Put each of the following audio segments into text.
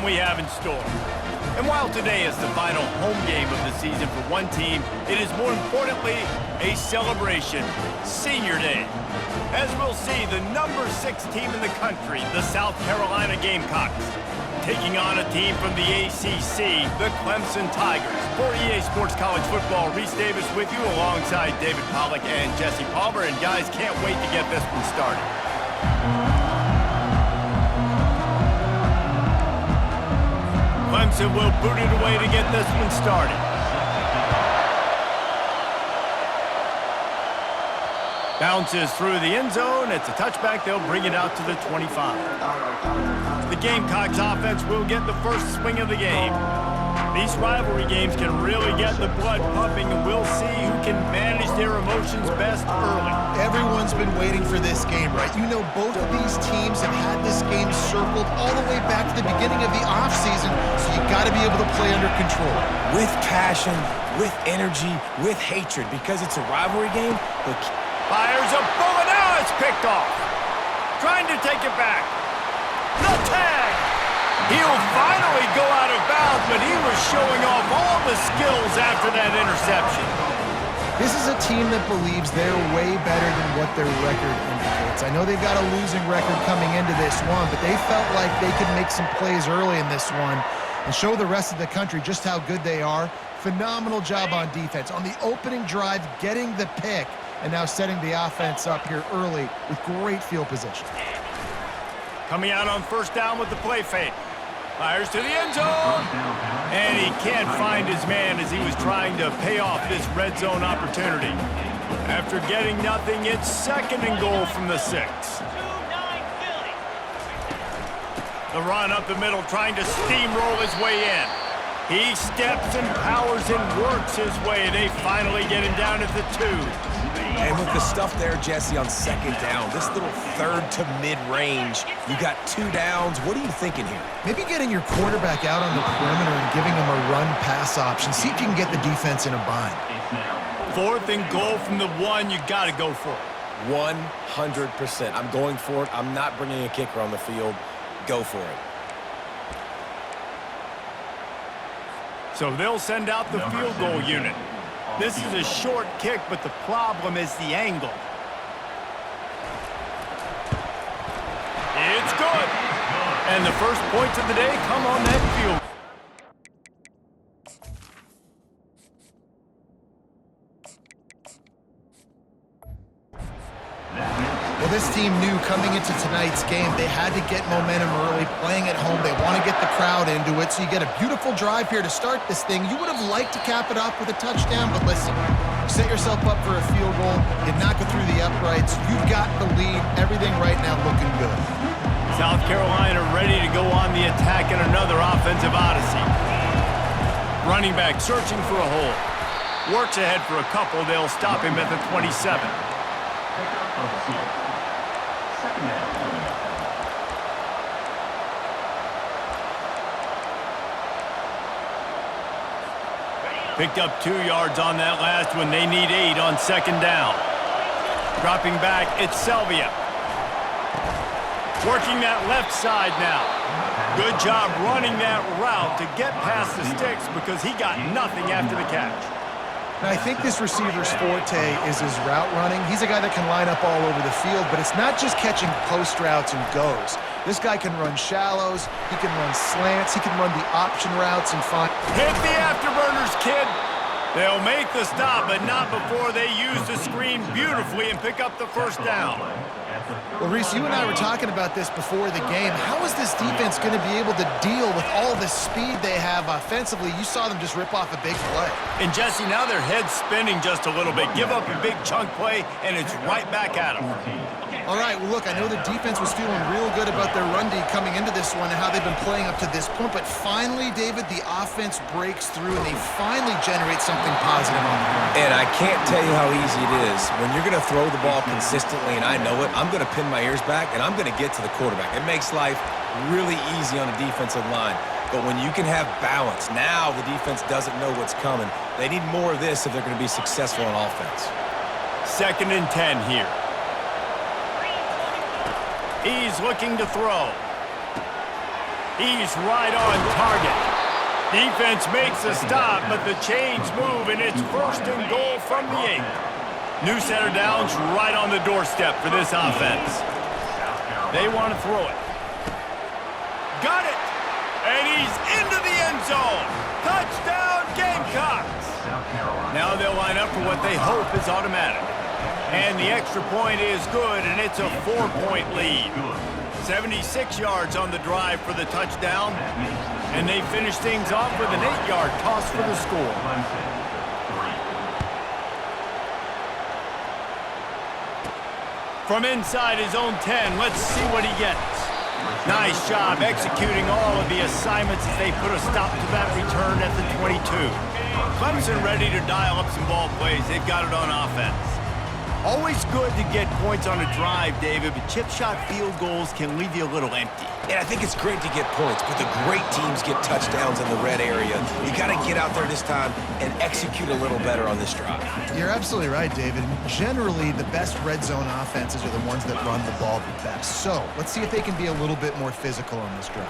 we have in store. And while today is the final home game of the season for one team, it is more importantly a celebration, Senior Day. As we'll see, the number 6 team in the country, the South Carolina Gamecocks, taking on a team from the ACC, the Clemson Tigers. For EA Sports College Football, Reese Davis with you alongside David Pollack and Jesse Palmer. And guys, can't wait to get this one started. Clemson will boot it away to get this one started. Bounces through the end zone. It's a touchback. They'll bring it out to the 25. The Gamecocks offense will get the first swing of the game. These rivalry games can really get the blood pumping, and we'll see who can manage their emotions best early. Everyone's been waiting for this game, right? You know, both of these teams have had this game circled all the way back to the beginning of the offseason, so you got to be able to play under control. With passion, with energy, with hatred, because it's a rivalry game. Look. Fires a bullet. Now it's picked off. Trying to take it back. The tag. He'll finally go out of bounds, but he was showing off all the skills after that interception. This is a team that believes they're way better than what their record indicates. I know they've got a losing record coming into this one, but they felt like they could make some plays early in this one and show the rest of the country just how good they are. Phenomenal job on defense. On the opening drive, getting the pick, and now setting the offense up here early with great field position. Coming out on first down with the play fake. Fires to the end zone. And he can't find his man as he was trying to pay off this red zone opportunity. After getting nothing, it's 2nd and goal from the 6. The run up the middle, trying to steamroll his way in. He steps and powers and works his way. They finally get him down at the 2. And with the stuff there, Jesse, on 2nd down, this little 3rd to mid-range, you got 2 downs. What are you thinking here? Maybe getting your quarterback out on the perimeter and giving him a run-pass option. See if you can get the defense in a bind. 4th and goal from the 1. You got to go for it. 100%. I'm going for it. I'm not bringing a kicker on the field. Go for it. So they'll send out the field goal unit. This is a short kick, but the problem is the angle. It's good. And the first points of the day come on that field. Well, this team knew coming into tonight's game they had to get momentum early, playing at home. They want to get the crowd into it, so you get a beautiful drive here to start this thing. You would have liked to cap it off with a touchdown, but listen, you set yourself up for a field goal, you knock it through the uprights, you've got the lead, everything right now looking good. South Carolina ready to go on the attack in another offensive odyssey. Running back searching for a hole. Works ahead for a couple. They'll stop him at the 27. Picked up 2 yards on that last one. They need 8 on 2nd down. Dropping back, it's Selvia. Working that left side now. Good job running that route to get past the sticks because he got nothing after the catch. Now, I think this receiver's forte is his route running. He's a guy that can line up all over the field, but it's not just catching post routes and goes. This guy can run shallows, he can run slants, he can run the option routes and find... Hit the afterburners, kid! They'll make the stop, but not before they use the screen beautifully and pick up the first down. Well, Reese, you and I were talking about this before the game. How is this defense going to be able to deal with all the speed they have offensively? You saw them just rip off a big play. And Jesse, now their head's spinning just a little bit. Give up a big chunk play, and it's right back at them. All right, well, look, I know the defense was feeling real good about their run D coming into this one and how they've been playing up to this point, but finally, David, the offense breaks through and they finally generate something positive on the ground. And I can't tell you how easy it is. When you're going to throw the ball consistently, and I know it, I'm going to pin my ears back, and I'm going to get to the quarterback. It makes life really easy on the defensive line. But when you can have balance, now the defense doesn't know what's coming. They need more of this if they're going to be successful on offense. 2nd and 10 here. He's looking to throw. He's right on target. Defense makes a stop, but the chains move, and it's 1st and goal from the 8. New center downs right on the doorstep for this offense. They want to throw it. Got it! And he's into the end zone. Touchdown, Gamecocks! Now they'll line up for what they hope is automatic. And the extra point is good, and it's a 4-point lead. 76 yards on the drive for the touchdown. And they finish things off with an 8-yard toss for the score. From inside his own 10, let's see what he gets. Nice job executing all of the assignments as they put a stop to that return at the 22. Clemson ready to dial up some ball plays. They've got it on offense. Always good to get points on a drive, David, but chip shot field goals can leave you a little empty. And I think it's great to get points, but the great teams get touchdowns in the red area. You got to get out there this time and execute a little better on this drive. You're absolutely right, David. Generally, the best red zone offenses are the ones that run the ball the best. So let's see if they can be a little bit more physical on this drive.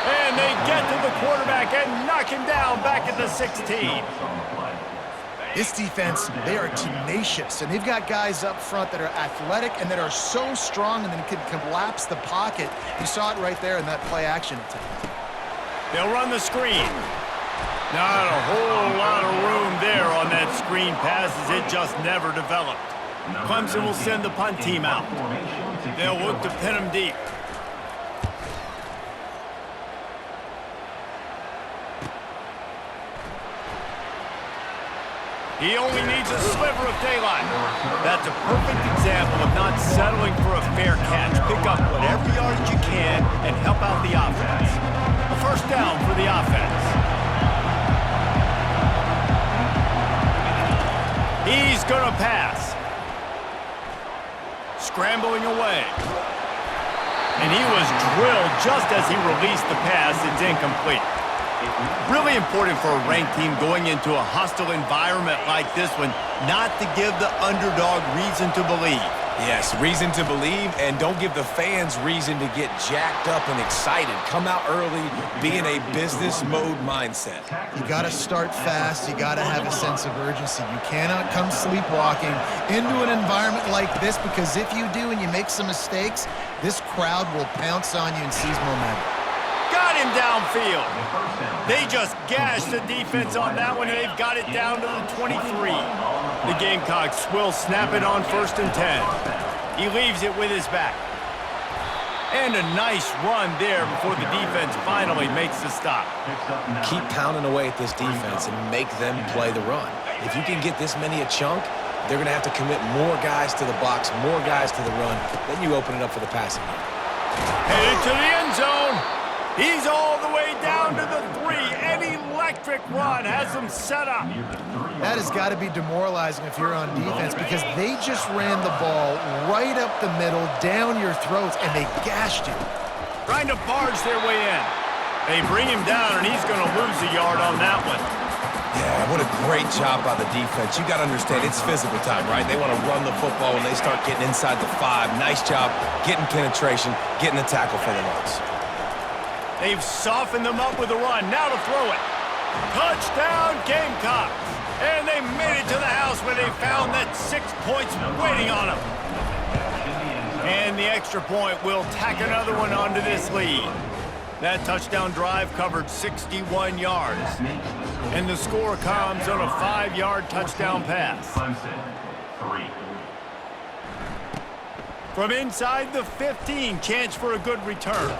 And they get to the quarterback and knock him down back at the 16. This defense, they are tenacious, and they've got guys up front that are athletic and that are so strong and then can collapse the pocket. You saw it right there in that play-action attempt. They'll run the screen. Not a whole lot of room there on that screen pass as it just never developed. Clemson will send the punt team out. They'll look to pin him deep. He only needs a sliver of daylight. That's a perfect example of not settling for a fair catch. Pick up whatever yardage you can and help out the offense. A 1st down for the offense. He's gonna pass. Scrambling away. And he was drilled just as he released the pass. It's incomplete. Really important for a ranked team going into a hostile environment like this one not to give the underdog reason to believe. Yes, reason to believe, and don't give the fans reason to get jacked up and excited. Come out early, be in a business mode mindset. You got to start fast. You got to have a sense of urgency. You cannot come sleepwalking into an environment like this, because if you do and you make some mistakes, this crowd will pounce on you and seize momentum. Got him downfield. They just gashed the defense on that one, and they've got it down to the 23. The Gamecocks will snap it on 1st and 10. He leaves it with his back. And a nice run there before the defense finally makes the stop. Keep pounding away at this defense and make them play the run. If you can get this many a chunk, they're going to have to commit more guys to the box, more guys to the run. Then you open it up for the passing game. Headed to the end zone. He's all the way down to the 3. An electric run has him set up. That has got to be demoralizing if you're on defense, because they just ran the ball right up the middle, down your throats, and they gashed you. Trying to barge their way in. They bring him down, and he's going to lose a yard on that one. Yeah, what a great job by the defense. You got to understand, it's physical time, right? They want to run the football when they start getting inside the 5. Nice job getting penetration, getting the tackle for the loss. They've softened them up with a run. Now to throw it. Touchdown, Gamecocks. And they made it to the house where they found that 6 points waiting on them. And the extra point will tack another one onto this lead. That touchdown drive covered 61 yards. And the score comes on a 5-yard touchdown pass. From inside the 15, chance for a good return.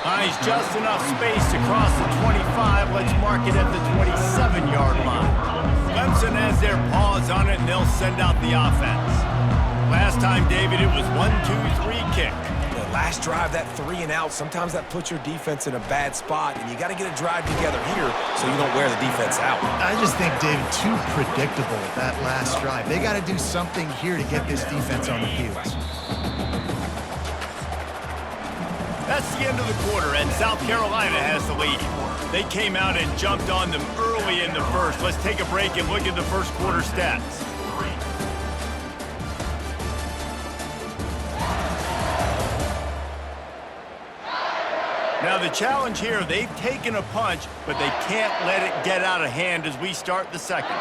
Finds just enough space to cross the 25. Let's mark it at the 27-yard line. Clemson has their paws on it, and they'll send out the offense. Last time, David, it was 1-2-3 kick. The last drive, that 3 and out, sometimes that puts your defense in a bad spot, and you got to get a drive together here so you don't wear the defense out. I just think, David, too predictable that last drive. They got to do something here to get this defense on the heels. That's the end of the quarter, and South Carolina has the lead. They came out and jumped on them early in the first. Let's take a break and look at the first quarter stats. Now the challenge here, they've taken a punch, but they can't let it get out of hand as we start the second.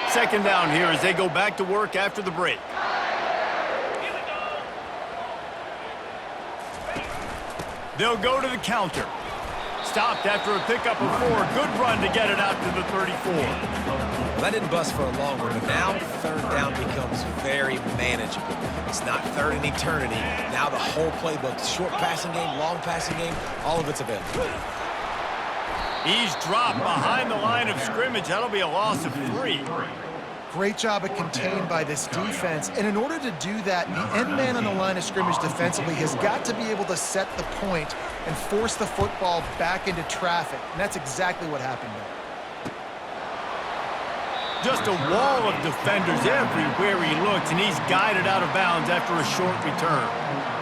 Second down here as they go back to work after the break. They'll go to the counter. Stopped after a pickup of 4. Good run to get it out to the 34. Well, that didn't bust for a long one, but now third down becomes very manageable. It's not third in eternity. Now the whole playbook, short passing game, long passing game, all of it's available. He's dropped behind the line of scrimmage. That'll be a loss of 3. Great job of contained by this defense. And in order to do that, the end man on the line of scrimmage defensively has got to be able to set the point and force the football back into traffic. And that's exactly what happened there. Just a wall of defenders everywhere he looks, and he's guided out of bounds after a short return.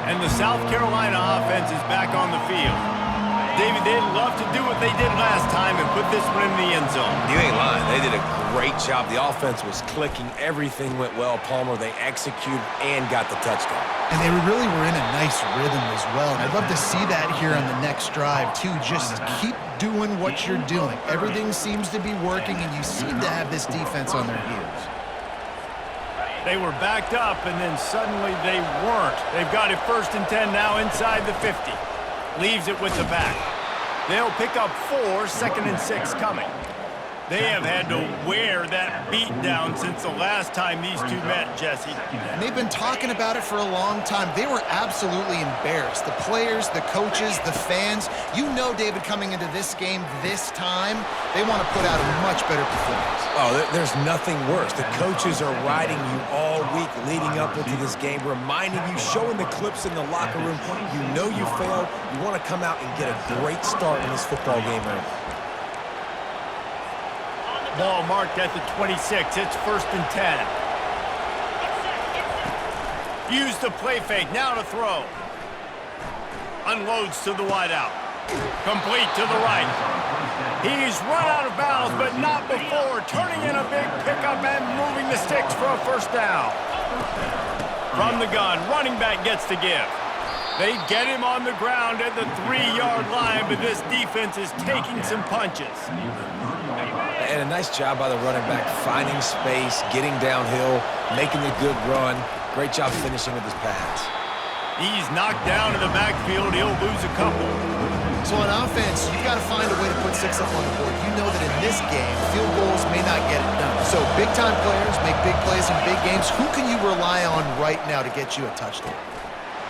And the South Carolina offense is back on the field. David, they'd love to do what they did last time and put this one in the end zone. You ain't lying. They did a great job. The offense was clicking. Everything went well. Palmer, they executed and got the touchdown. And they really were in a nice rhythm as well. And I'd love to see that here on the next drive, too. Just keep doing what you're doing. Everything seems to be working, and you seem to have this defense on their heels. They were backed up, and then suddenly they weren't. They've got it 1st and 10 now inside the 50. Leaves it with the back. They'll pick up 4, 2nd and 6 coming. They have had to wear that beat down since the last time these two met, Jesse. And they've been talking about it for a long time. They were absolutely embarrassed. The players, the coaches, the fans. You know, David, coming into this game this time, they want to put out a much better performance. Oh, there's nothing worse. The coaches are riding you all week leading up into this game, reminding you, showing the clips in the locker room. You know you failed. You want to come out and get a great start in this football game early. Ball marked at the 26. It's 1st and 10. Use the play fake. Now to throw. Unloads to the wideout. Complete to the right. He's run out of bounds, but not before. Turning in a big pickup and moving the sticks for a 1st down. From the gun, running back gets the give. They get him on the ground at the 3-yard line, but this defense is taking some punches. And a nice job by the running back, finding space, getting downhill, making a good run. Great job finishing with his pass. He's knocked down in the backfield. He'll lose a couple. So on offense, you've got to find a way to put 6 up on the board. You know that in this game, field goals may not get it done. So big-time players make big plays in big games. Who can you rely on right now to get you a touchdown?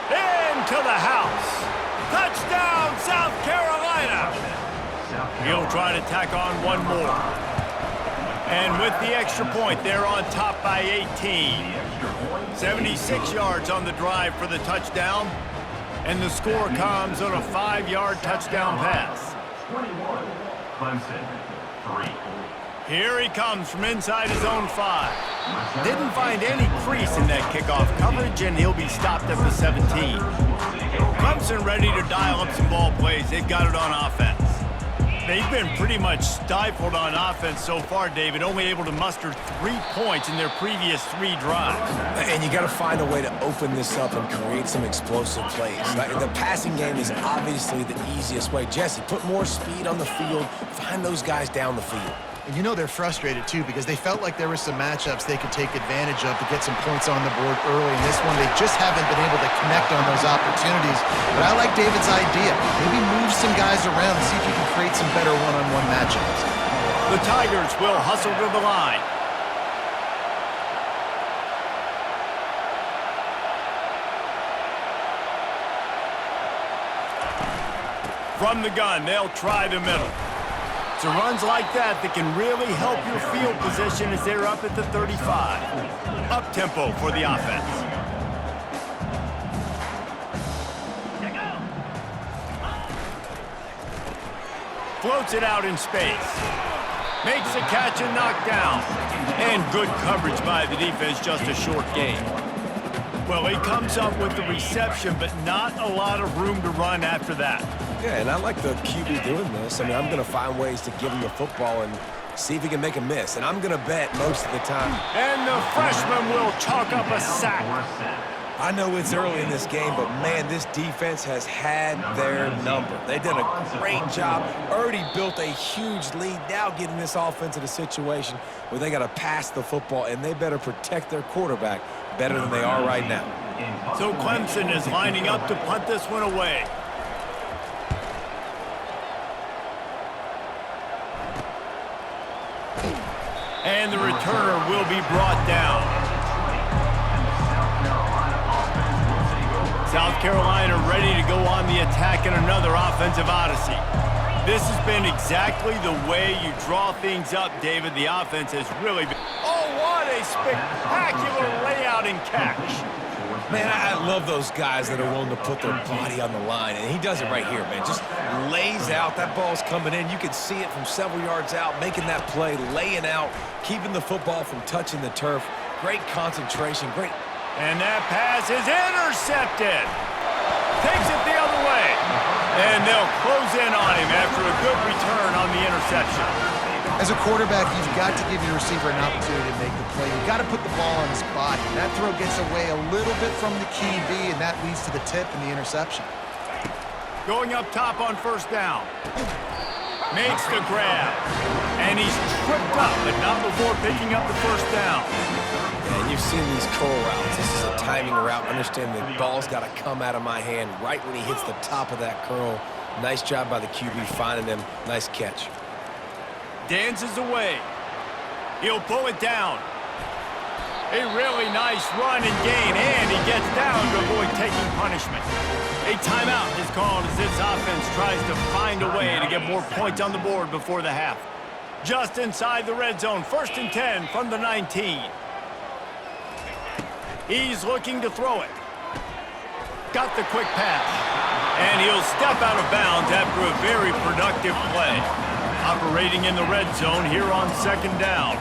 Into the house. Touchdown, South Carolina. He'll try to tack on one more. And with the extra point, they're on top by 18. 76 yards on the drive for the touchdown. And the score comes on a 5-yard touchdown pass. 21, Clemson, 3. Here he comes from inside his own 5. Didn't find any crease in that kickoff coverage, and he'll be stopped at the 17. Clemson ready to dial up some ball plays. They've got it on offense. They've been pretty much stifled on offense so far, David, only able to muster 3 points in their previous 3 drives. And you got to find a way to open this up and create some explosive plays. The passing game is obviously the easiest way. Jesse, put more speed on the field. Find those guys down the field. And you know they're frustrated, too, because they felt like there were some matchups they could take advantage of to get some points on the board early. In this one, they just haven't been able to connect on those opportunities. But I like David's idea. Maybe move some guys around and see if you can create some better one-on-one matchups. The Tigers will hustle to the line. From the gun, they'll try the middle. It's runs like that can really help your field position as they're up at the 35. Up-tempo for the offense. Floats it out in space. Makes a catch and knocked down. And good coverage by the defense, just a short gain. Well, he comes up with the reception, but not a lot of room to run after that. Yeah, and I like the QB doing this. I mean, I'm going to find ways to give him the football and See if he can make a miss, and I'm going to bet most of the time. And the freshman will chalk up a sack. I know it's early in this game, but man, this defense has had their number. They've done a great job, already built a huge lead, now getting this offense in a situation where they got to pass the football, and they better protect their quarterback better than they are right now. So Clemson is lining up to punt this one away. And the returner will be brought down. South Carolina ready to go on the attack in another offensive odyssey. This has been exactly the way you draw things up, David. The offense has really been... Oh, what a spectacular layout and catch. Man, I love those guys that are willing to put their body on the line, and he does it right here, man. Just lays out. That ball's coming in. You can see it from several yards out, making that play, laying out, keeping the football from touching the turf. Great concentration, great... And that pass is intercepted. Takes it the other way. And they'll close in on him after a good return on the interception. As a quarterback, you've got to give your receiver an opportunity to make the play. You've got to put the ball on his body. That throw gets away a little bit from the QB, and that leads to the tip and the interception. Going up top on first down. Makes the grab. And he's tripped up, but not before picking up the first down. And you've seen these curl routes. This is a timing route. Understand the ball's got to come out of my hand right when he hits the top of that curl. Nice job by the QB finding him. Nice catch. Dances away. He'll pull it down. A really nice run and gain, and he gets down to avoid taking punishment. A timeout is called as this offense tries to find a way to get more points on the board before the half. Just inside the red zone, 1st and 10 from the 19. He's looking to throw it. Got the quick pass. And he'll step out of bounds after a very productive play. Operating in the red zone here on 2nd down.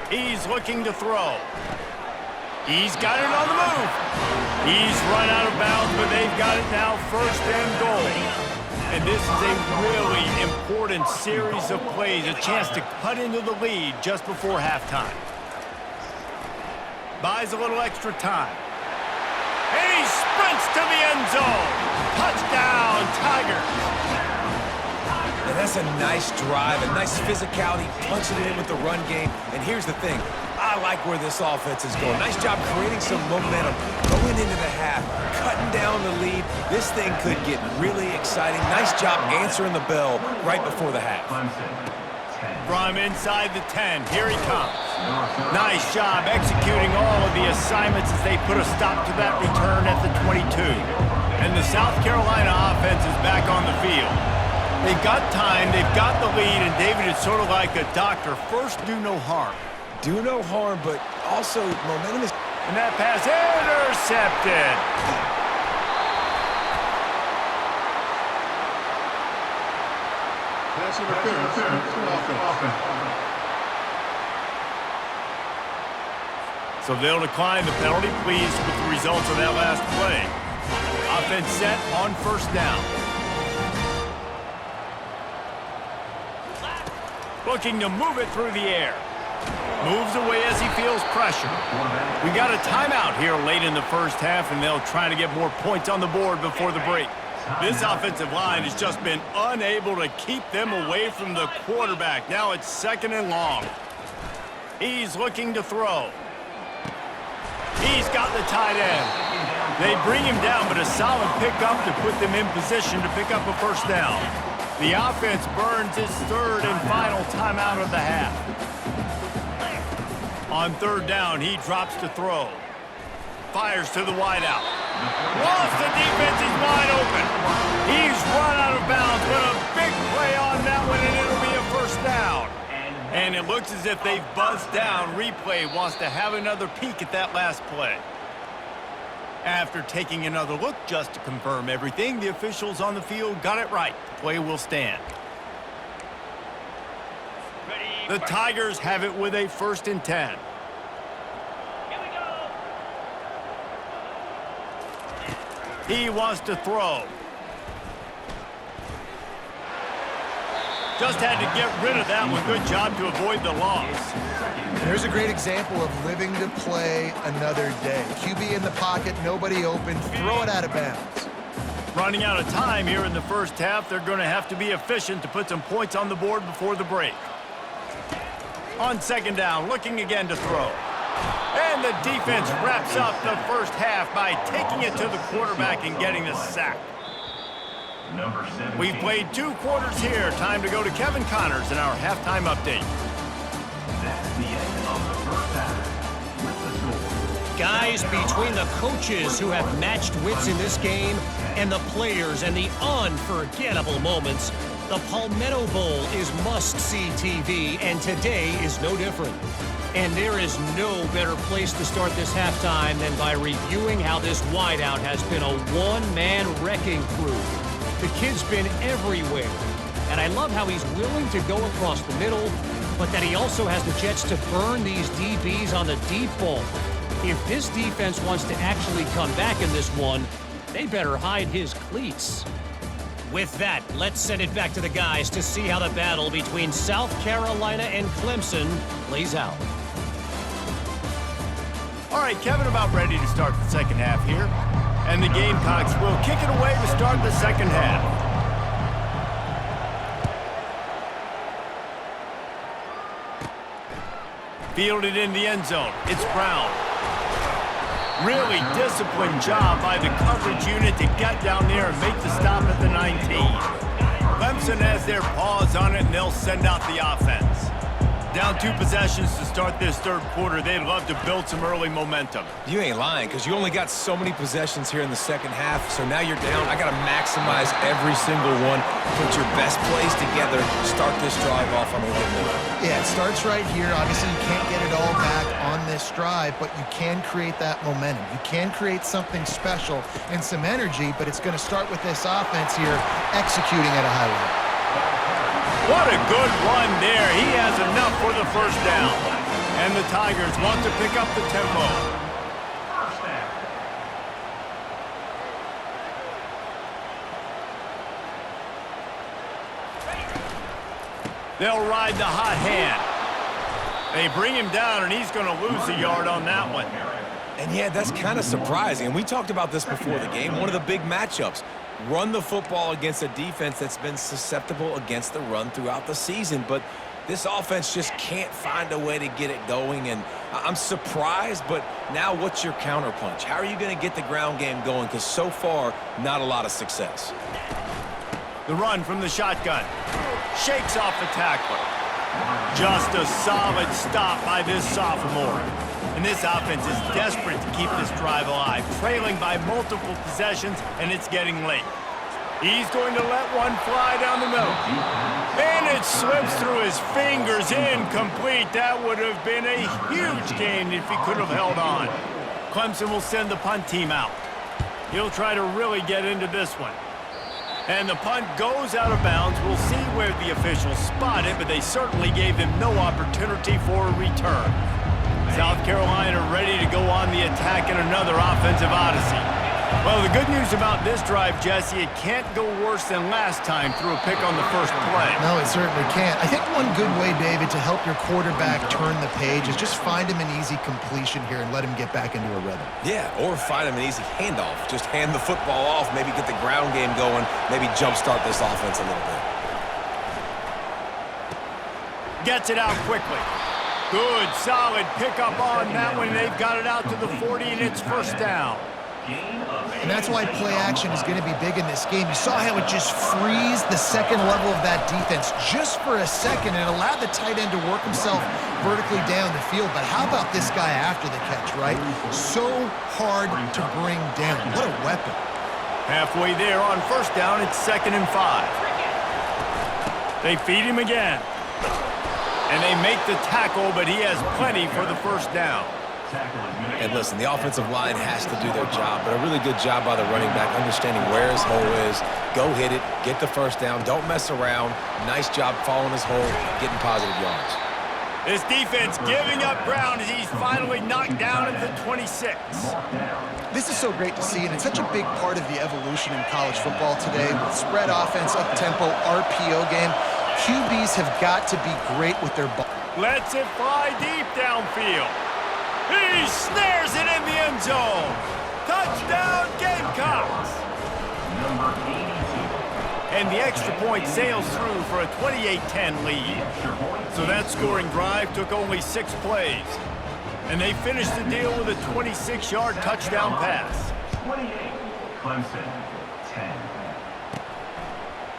He's looking to throw. He's got it on the move. He's run out of bounds, but they've got it now 1st and goal. And this is a really important series of plays, a chance to cut into the lead just before halftime. Buys a little extra time. And he sprints to the end zone. Touchdown, Tigers. And that's a nice drive, a nice physicality, punching it in with the run game. And here's the thing. I like where this offense is going. Nice job creating some momentum, going into the half, cutting down the lead. This thing could get really exciting. Nice job answering the bell right before the half. From inside the 10, here he comes. Nice job executing all of the assignments as they put a stop to that return at the 22. And the South Carolina offense is back on the field. They've got time, they've got the lead, and David is sort of like a doctor. First, do no harm. Do no harm, but also momentum is... And that pass intercepted. Pass interference. So they'll decline the penalty, pleased with the results of that last play. Offense set on 1st down. Looking to move it through the air. Moves away as he feels pressure. We got a timeout here late in the first half, and they'll try to get more points on the board before the break. This offensive line has just been unable to keep them away from the quarterback. Now it's 2nd and long. He's looking to throw. He's got the tight end. They bring him down, but a solid pickup to put them in position to pick up a 1st down. The offense burns its 3rd and final timeout of the half. On 3rd down, he drops to throw. Fires to the wideout. Once the defense is wide open. He's run out of bounds, but a big play on that one, and it'll be a 1st down. And it looks as if they've buzzed down. Replay wants to have another peek at that last play. After taking another look just to confirm everything, the officials on the field got it right. The play will stand. The Tigers have it with a 1st and 10. He wants to throw. Just had to get rid of that one. Good job to avoid the loss. There's a great example of living to play another day. QB in the pocket, nobody open, throw it out of bounds. Running out of time here in the first half. They're going to have to be efficient to put some points on the board before the break. On second down, looking again to throw. And the defense wraps up the first half by taking it to the quarterback and getting the sack. Number 17. We've played 2 quarters here. Time to go to Kevin Connors in our halftime update. That's the end of the first half. With the score. Guys, between the coaches who have matched wits in this game and the players and the unforgettable moments, the Palmetto Bowl is must-see TV, and today is no different. And there is no better place to start this halftime than by reviewing how this wideout has been a one-man wrecking crew. The kid's been everywhere, and I love how he's willing to go across the middle, but that he also has the jets to burn these DBs on the deep ball. If this defense wants to actually come back in this one, they better hide his cleats. With that, let's send it back to the guys to see how the battle between South Carolina and Clemson plays out. All right, Kevin, about ready to start the second half here. And the Gamecocks will kick it away to start the second half. Fielded in the end zone. It's Brown. Really disciplined job by the coverage unit to get down there and make the stop at the 19. Clemson has their paws on it, and they'll send out the offense. Down 2 possessions to start this third quarter. They'd love to build some early momentum. You ain't lying, because you only got so many possessions here in the second half, so now you're down. I got to maximize every single one, put your best plays together, start this drive off on a good note. Yeah, it starts right here. Obviously, you can't get it all back on this drive, but you can create that momentum. You can create something special and some energy, but it's going to start with this offense here executing at a high level. What a good run there. He has enough for the first down. And the Tigers want to pick up the tempo. First down. They'll ride the hot hand. They bring him down, and he's going to lose a yard on that one. And yeah, that's kind of surprising. And we talked about this before the game. One of the big matchups. Run the football against a defense that's been susceptible against the run throughout the season. But this offense just can't find a way to get it going. And I'm surprised, but now what's your counterpunch? How are you going to get the ground game going? Because so far, not a lot of success. The run from the shotgun. Shakes off the tackler. Just a solid stop by this sophomore. And this offense is desperate to keep this drive alive, trailing by multiple possessions, and it's getting late. He's going to let one fly down the middle. And it slips through his fingers, incomplete. That would have been a huge gain if he could have held on. Clemson will send the punt team out. He'll try to really get into this one. And the punt goes out of bounds. We'll see where the officials spot it, but they certainly gave him no opportunity for a return. South Carolina ready to go on the attack in another offensive odyssey. Well, the good news about this drive, Jesse, it can't go worse than last time through a pick on the first play. No, it certainly can't. I think one good way, David, to help your quarterback turn the page is just find him an easy completion here and let him get back into a rhythm. Yeah, or find him an easy handoff. Just hand the football off, maybe get the ground game going, maybe jumpstart this offense a little bit. Gets it out quickly. Good, solid pickup on that one. They've got it out to the 40, and it's first down. And that's why play action is going to be big in this game. You saw how it just frees the second level of that defense just for a second and allowed the tight end to work himself vertically down the field. But how about this guy after the catch, right? So hard to bring down. What a weapon. Halfway there on first down, it's 2nd and 5. They feed him again. And they make the tackle, but he has plenty for the first down. And listen, the offensive line has to do their job, but a really good job by the running back, understanding where his hole is. Go hit it, get the first down, don't mess around. Nice job following his hole, getting positive yards. This defense giving up ground as he's finally knocked down at the 26. This is so great to see, and it's such a big part of the evolution in college football today with spread offense, up-tempo, RPO game. QBs have got to be great with their ball. Lets it fly deep downfield. He snares it in the end zone. Touchdown, Gamecocks. Number 82. And the extra point sails through for a 28-10 lead. So that scoring drive took only 6 plays. And they finished the deal with a 26-yard touchdown pass. 28. Clemson. 10.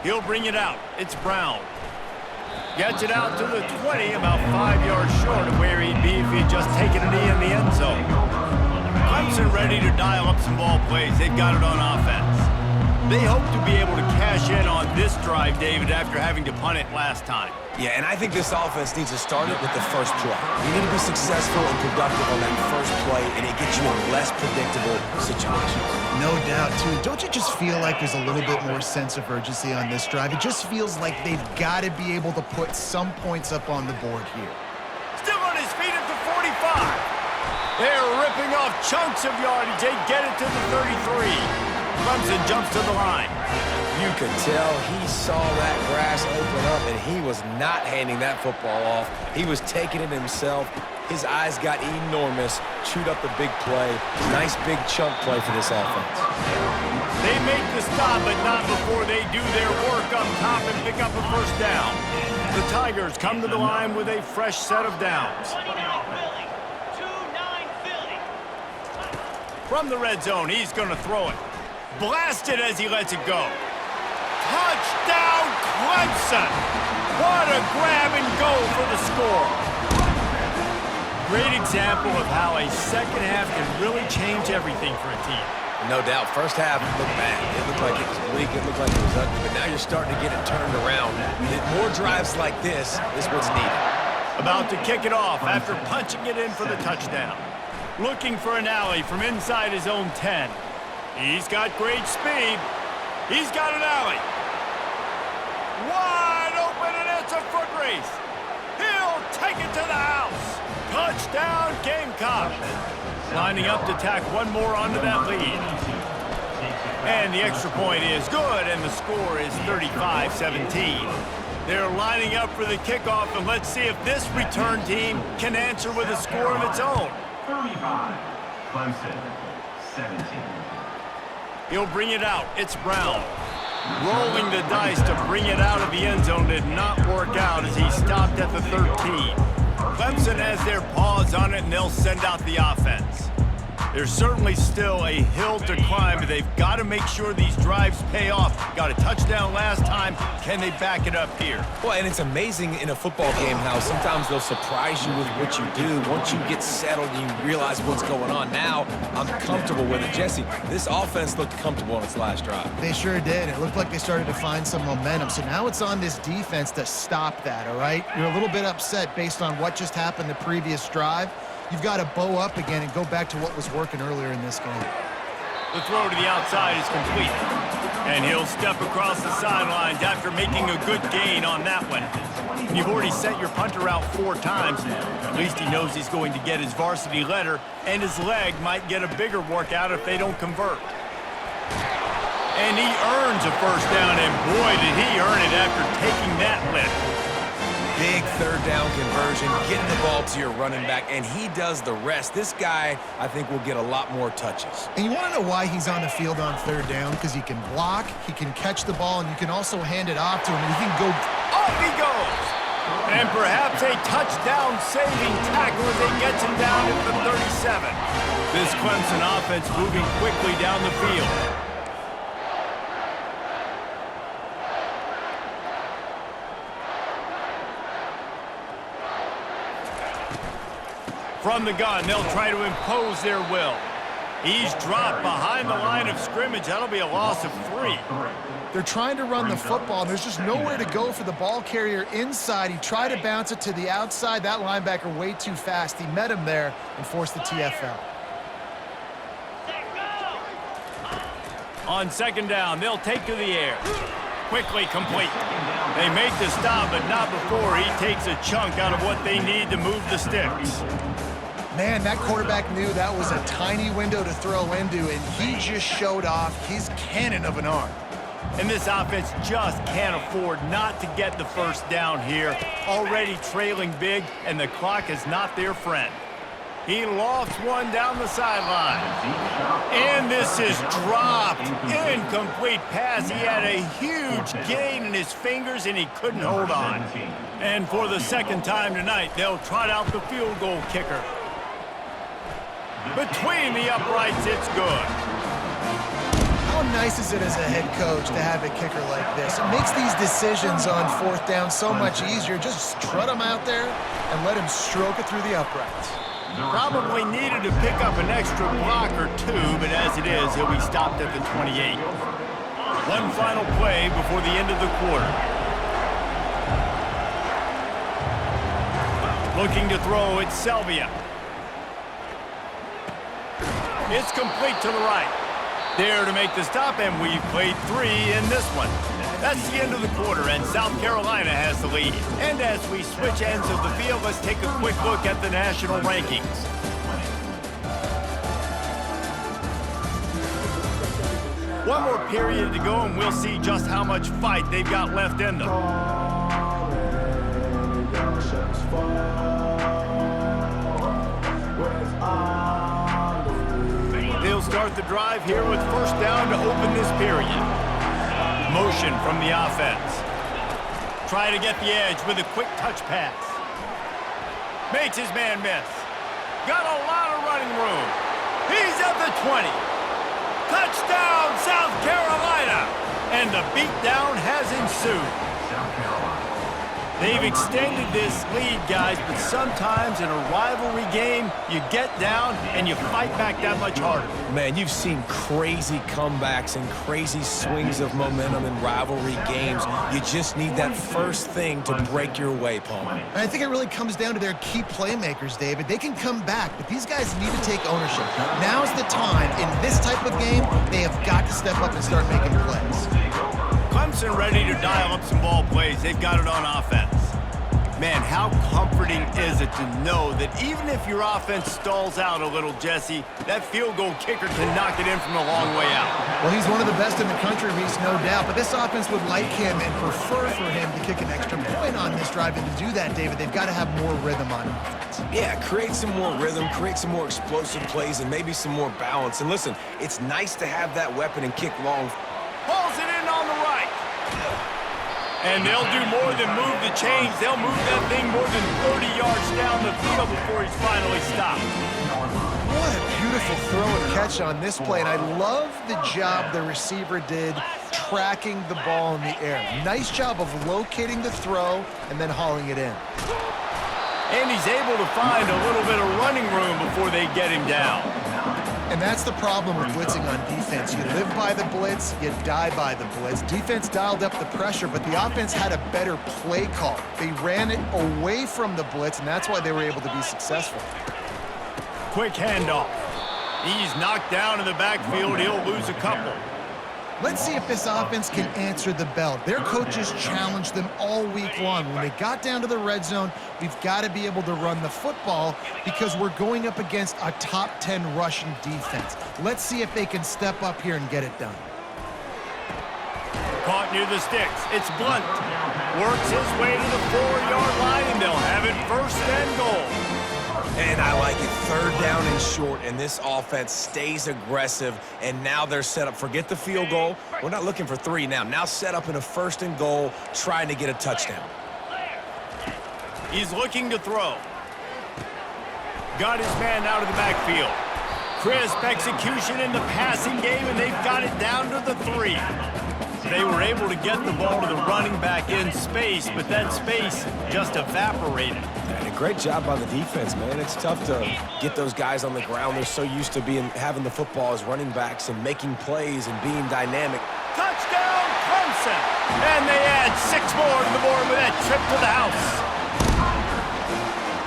He'll bring it out. It's Brown. Gets it out to the 20, about 5 yards short of where he'd be if he'd just taken a knee in the end zone. Clemson ready to dial up some ball plays. They've got it on offense. They hope to be able to cash in on this drive, David, after having to punt it last time. Yeah, and I think this offense needs to start it with the first play. You need to be successful and productive on that first play, and it gets you in less predictable situations. No doubt, too. Don't you just feel like there's a little bit more sense of urgency on this drive? It just feels like they've got to be able to put some points up on the board here. Still on his feet at the 45. They're ripping off chunks of yardage. They get it to the 33. Clemson jumps to the line. You could tell he saw that grass open up, and he was not handing that football off. He was taking it himself. His eyes got enormous, chewed up the big play. Nice big chunk play for this offense. They make the stop, but not before they do their work up top and pick up a first down. The Tigers come to the line with a fresh set of downs. 29 Philly. 2-9 Philly. From the red zone, he's going to throw it. Blasted as he lets it go. Touchdown, Clemson! What a grab and go for the score. Great example of how a second half can really change everything for a team. No doubt. First half looked bad. It looked like it was weak. It looked like it was ugly. But now you're starting to get it turned around. More drives like this is what's needed. About to kick it off after punching it in for the touchdown. Looking for an alley from inside his own 10. He's got great speed. He's got an alley. Wide open, and it's a foot race. He'll take it to the house. Touchdown, Gamecock. Lining up to tack one more onto that lead. And the extra point is good, and the score is 35-17. They're lining up for the kickoff, and let's see if this return team can answer with a score of its own. 35. Clemson. 17. He'll bring it out. It's Brown. Rolling the dice to bring it out of the end zone did not work out as he stopped at the 13. Clemson has their paws on it, and they'll send out the offense. There's certainly still a hill to climb, but they've got to make sure these drives pay off. Got a touchdown last time. Can they back it up here? Well, and it's amazing in a football game how sometimes they'll surprise you with what you do. Once you get settled and you realize what's going on, now I'm comfortable with it. Jesse, this offense looked comfortable on its last drive. They sure did. It looked like they started to find some momentum. So now it's on this defense to stop that, all right? You're a little bit upset based on what just happened the previous drive. You've got to bow up again and go back to what was working earlier in this game. The throw to the outside is complete. And he'll step across the sidelines after making a good gain on that one. You've already sent your punter out 4 times. At least he knows he's going to get his varsity letter, and his leg might get a bigger workout if they don't convert. And he earns a first down, and boy, did he earn it after taking that lift. Big third down conversion, getting the ball to your running back, and he does the rest. This guy, I think, will get a lot more touches. And you want to know why he's on the field on third down? Because he can block, he can catch the ball, and you can also hand it off to him, and he can go. Off he goes! And perhaps a touchdown-saving tackle as they gets him down at the 37. This Clemson offense moving quickly down the field. From the gun, they'll try to impose their will. He's dropped behind the line of scrimmage. That'll be a loss of 3. They're trying to run the football, and there's just nowhere to go for the ball carrier inside. He tried to bounce it to the outside. That linebacker way too fast. He met him there and forced the TFL. On second down, they'll take to the air. Quickly complete. They make the stop, but not before he takes a chunk out of what they need to move the sticks. Man, that quarterback knew that was a tiny window to throw into, and he just showed off his cannon of an arm. And this offense just can't afford not to get the first down here. Already trailing big, and the clock is not their friend. He lofts one down the sideline. And this is dropped. Incomplete pass. He had a huge gain in his fingers, and he couldn't hold on. And for the second time tonight, they'll trot out the field goal kicker. Between the uprights, it's good. How nice is it as a head coach to have a kicker like this? It makes these decisions on fourth down so much easier. Just trot him out there and let him stroke it through the uprights. Probably needed to pick up an extra block or two, but as it is, he'll be stopped at the 28. One final play before the end of the quarter. Looking to throw, it's Selvia. It's complete to the right. There to make the stop, and we've played 3 in this one. That's the end of the quarter, and South Carolina has the lead. And as we switch ends of the field, let's take a quick look at the national rankings. One more period to go, and we'll see just how much fight they've got left in them. They'll start the drive here with first down to open this period. Motion from the offense. Try to get the edge with a quick touch pass. Makes his man miss. Got a lot of running room. He's at the 20. Touchdown, South Carolina! And the beatdown has ensued. They've extended this lead, guys, but sometimes in a rivalry game, you get down and you fight back that much harder. Man, you've seen crazy comebacks and crazy swings of momentum in rivalry games. You just need that first thing to break your way, Paul. And I think it really comes down to their key playmakers, David. They can come back, but these guys need to take ownership. Now's the time. In this type of game, they have got to step up and start making plays. Clemson ready to dial up some ball plays. They've got it on offense. Man, how comforting is it to know that even if your offense stalls out a little, Jesse, that field goal kicker can knock it in from a long way out. Well, he's one of the best in the country, Reese, no doubt. But this offense would like him and prefer for him to kick an extra point on this drive. And to do that, David, they've got to have more rhythm on offense. Yeah, create some more rhythm, create some more explosive plays, and maybe some more balance. And listen, it's nice to have that weapon and kick long. Pulls it in on the right. And they'll do more than move the chains. They'll move that thing more than 30 yards down the field before he's finally stopped. What a beautiful throw and catch on this play. And I love the job the receiver did tracking the ball in the air. Nice job of locating the throw and then hauling it in. And he's able to find a little bit of running room before they get him down. And that's the problem with blitzing on defense. You live by the blitz, you die by the blitz. Defense dialed up the pressure, but the offense had a better play call. They ran it away from the blitz, and that's why they were able to be successful. Quick handoff. He's knocked down in the backfield. He'll lose a couple. Let's see if this offense can answer the bell. Their coaches challenged them all week long. When they got down to the red zone, we've got to be able to run the football because we're going up against a top 10 rushing defense. Let's see if they can step up here and get it done. Caught near the sticks. It's Blunt. Works his way to the 4-yard line, and they'll have it first and goal. And I like it. Third down and short, and this offense stays aggressive, and now they're set up. Forget the field goal. We're not looking for 3 now. Now set up in a first and goal, trying to get a touchdown. He's looking to throw. Got his man out of the backfield. Crisp execution in the passing game, and they've got it down to the 3. They were able to get the ball to the running back in space, but that space just evaporated. And a great job by the defense, man. It's tough to get those guys on the ground. They're so used to having the football as running backs and making plays and being dynamic. Touchdown, Clemson! And they add 6 more to the board with that trip to the house.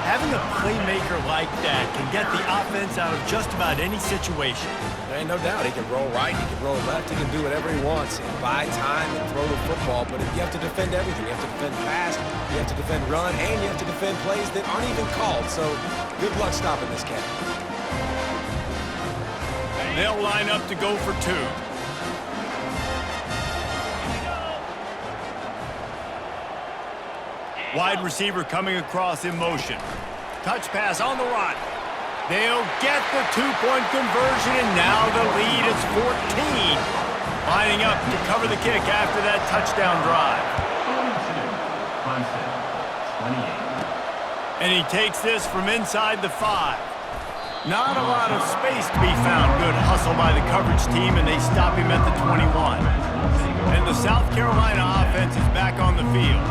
Having a playmaker like that can get the offense out of just about any situation. There ain't no doubt. He can roll right, he can roll left, he can do whatever he wants. And buy time and throw the football, but you have to defend everything. You have to defend pass, you have to defend run, and you have to defend plays that aren't even called. So good luck stopping this cat. They'll line up to go for 2. Wide receiver coming across in motion. Touch pass on the run. They'll get the two-point conversion, and now the lead is 14. Lining up to cover the kick after that touchdown drive. Clemson, 28. And he takes this from inside the 5. Not a lot of space to be found. Good hustle by the coverage team, and they stop him at the 21. And the South Carolina offense is back on the field.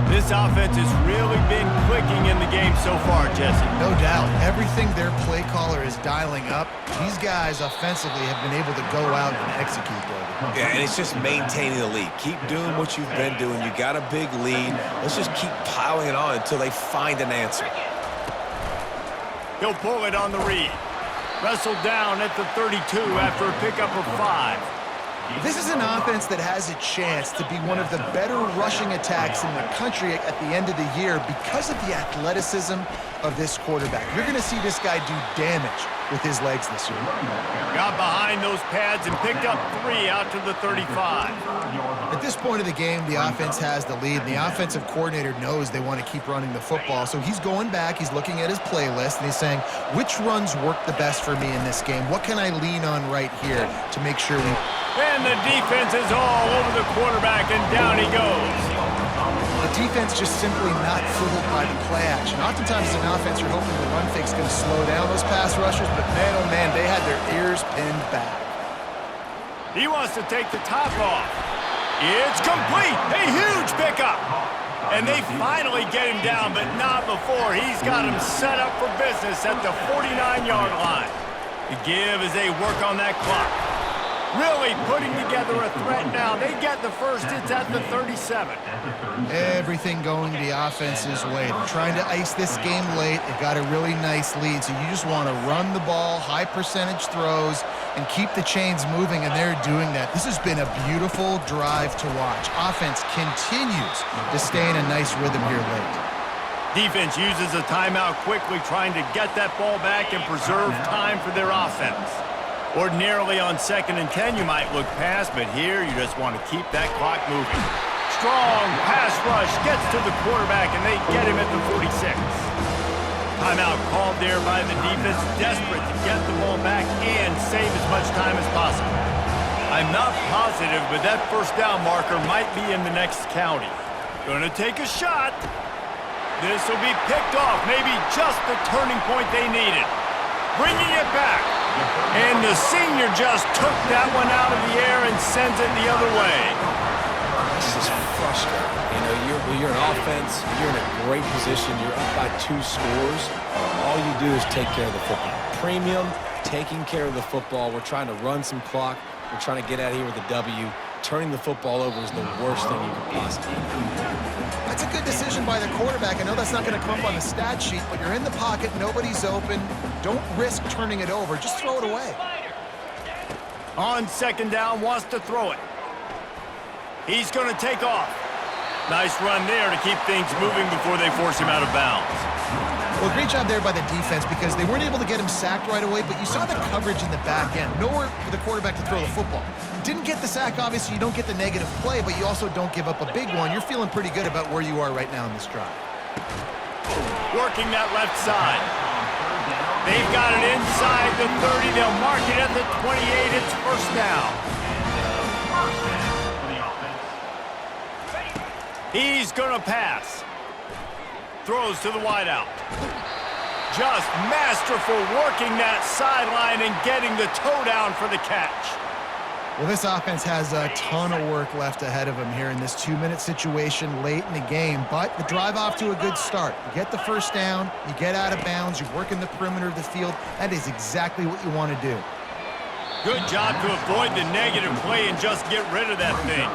This offense has really been clicking in the game so far, Jesse. No doubt. Everything their play caller is dialing up, these guys offensively have been able to go out and execute, Brody. Yeah, and it's just maintaining the lead. Keep doing what you've been doing. You got a big lead. Let's just keep piling it on until they find an answer. He'll pull it on the read. Wrestled down at the 32 after a pickup of 5. This is an offense that has a chance to be one of the better rushing attacks in the country at the end of the year because of the athleticism of this quarterback. You're going to see this guy do damage with his legs this year. Got behind those pads and picked up 3 out to the 35. At this point of the game, the offense has the lead, and the offensive coordinator knows they want to keep running the football. So he's going back, he's looking at his playlist, and he's saying, which runs work the best for me in this game? What can I lean on right here to make sure we... And the defense is all over the quarterback, and down he goes. The defense just simply not fooled by the play action. Oftentimes as an offense, you're hoping the run fake's going to slow down those pass rushers, but man, oh man, they had their ears pinned back. He wants to take the top off. It's complete. A huge pickup. And they finally get him down, but not before. He's got him set up for business at the 49-yard line. The give as they work on that clock. Really putting together a threat now. They get the first. It's at the 37. Everything going the offense's way. They're trying to ice this game late. They've got a really nice lead, so you just want to run the ball, high percentage throws, and keep the chains moving, and they're doing that. This has been a beautiful drive to watch. Offense continues to stay in a nice rhythm here late. Defense uses a timeout quickly, trying to get that ball back and preserve time for their offense. Ordinarily on 2nd and 10, you might look past, but here you just want to keep that clock moving. Strong pass rush gets to the quarterback, and they get him at the 46. Timeout called there by the defense, desperate to get the ball back and save as much time as possible. I'm not positive, but that first down marker might be in the next county. Gonna take a shot. This will be picked off, maybe just the turning point they needed. Bringing it back. And the senior just took that one out of the air and sends it the other way. This is frustrating. You know, you're an offense, you're in a great position, you're up by 2 scores. All you do is take care of the football. Premium, taking care of the football. We're trying to run some clock. We're trying to get out of here with a W. Turning the football over is the worst thing you could possibly do. That's a good decision by the quarterback. I know that's not going to come up on the stat sheet, but you're in the pocket, nobody's open. Don't risk turning it over. Just throw it away. On 2nd down, wants to throw it. He's going to take off. Nice run there to keep things moving before they force him out of bounds. Well, great job there by the defense because they weren't able to get him sacked right away, but you saw the coverage in the back end. Nowhere for the quarterback to throw the football. Didn't get the sack, obviously. You don't get the negative play, but you also don't give up a big one. You're feeling pretty good about where you are right now in this drive. Working that left side. They've got it inside the 30. They'll mark it at the 28. It's first down. He's going to pass. Throws to the wideout. Just masterful working that sideline and getting the toe down for the catch. Well, this offense has a ton of work left ahead of them here in this 2-minute situation late in the game, but the drive off to a good start. You get the first down, you get out of bounds, you work in the perimeter of the field. That is exactly what you want to do. Good job to avoid the negative play and just get rid of that thing.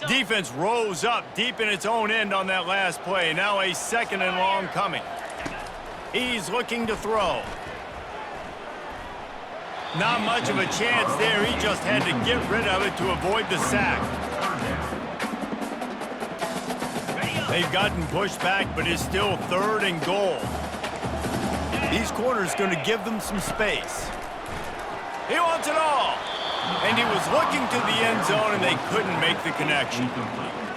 Defense rose up deep in its own end on that last play. Now a 2nd and long coming. He's looking to throw. Not much of a chance there. He just had to get rid of it to avoid the sack. They've gotten pushed back, but it's still 3rd and goal. These corners going to give them some space. He wants it all. And he was looking to the end zone, and they couldn't make the connection.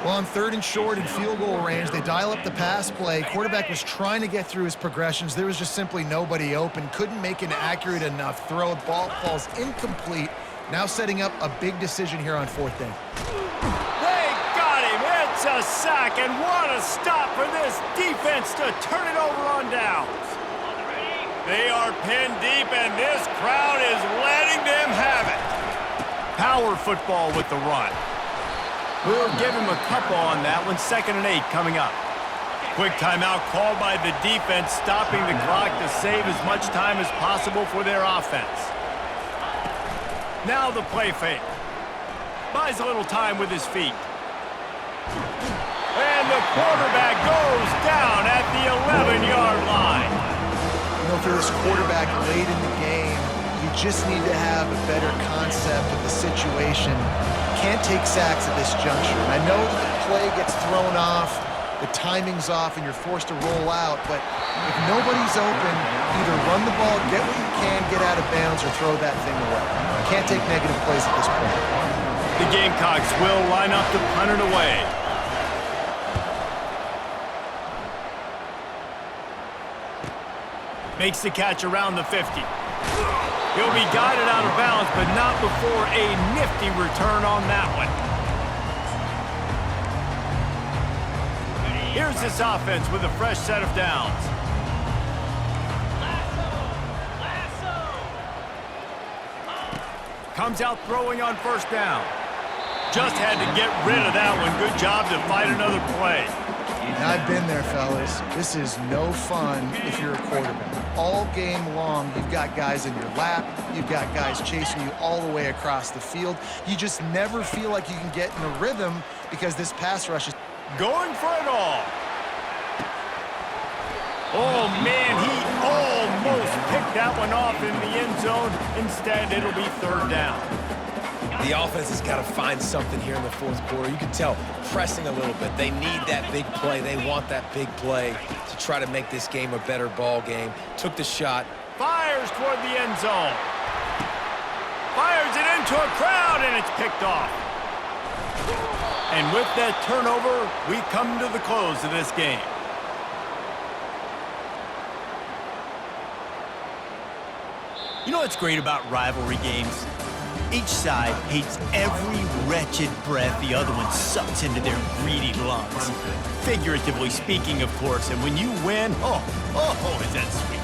Well, on 3rd and short in field goal range, they dial up the pass play. Quarterback was trying to get through his progressions. There was just simply nobody open. Couldn't make an accurate enough throw. Ball falls incomplete. Now setting up a big decision here on 4th down. They got him. It's a sack, and what a stop for this defense to turn it over on downs. They are pinned deep, and this crowd is letting them have it. Power football with the run. We'll give him a couple on that one. 2nd and 8 coming up. Quick timeout called by the defense, stopping the clock to save as much time as possible for their offense. Now the play fake. Buys a little time with his feet. And the quarterback goes down at the 11-yard line. You know, for this quarterback late in the game, you just need to have a better concept of the situation. Can't take sacks at this juncture. And I know that the play gets thrown off, the timing's off, and you're forced to roll out, but if nobody's open, either run the ball, get what you can, get out of bounds, or throw that thing away. Can't take negative plays at this point. The Gamecocks will line up to punt it away. Makes the catch around the 50. He'll be guided out of bounds, but not before a nifty return on that one. Here's this offense with a fresh set of downs. Comes out throwing on 1st down. Just had to get rid of that one. Good job to fight another play. Now, I've been there, fellas. This is no fun if you're a quarterback. All game long, you've got guys in your lap. You've got guys chasing you all the way across the field. You just never feel like you can get in a rhythm because this pass rush is going for it all. Oh, man, he almost picked that one off in the end zone. Instead, it'll be 3rd down. The offense has got to find something here in the 4th quarter. You can tell, pressing a little bit. They need that big play. They want that big play to try to make this game a better ball game. Took the shot. Fires toward the end zone. Fires it into a crowd, and it's picked off. And with that turnover, we come to the close of this game. You know what's great about rivalry games? Each side hates every wretched breath the other one sucks into their greedy lungs. Figuratively speaking, of course, and when you win, oh, is that sweet.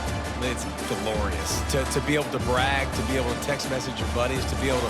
It's glorious. To be able to brag, to be able to text message your buddies, to be able to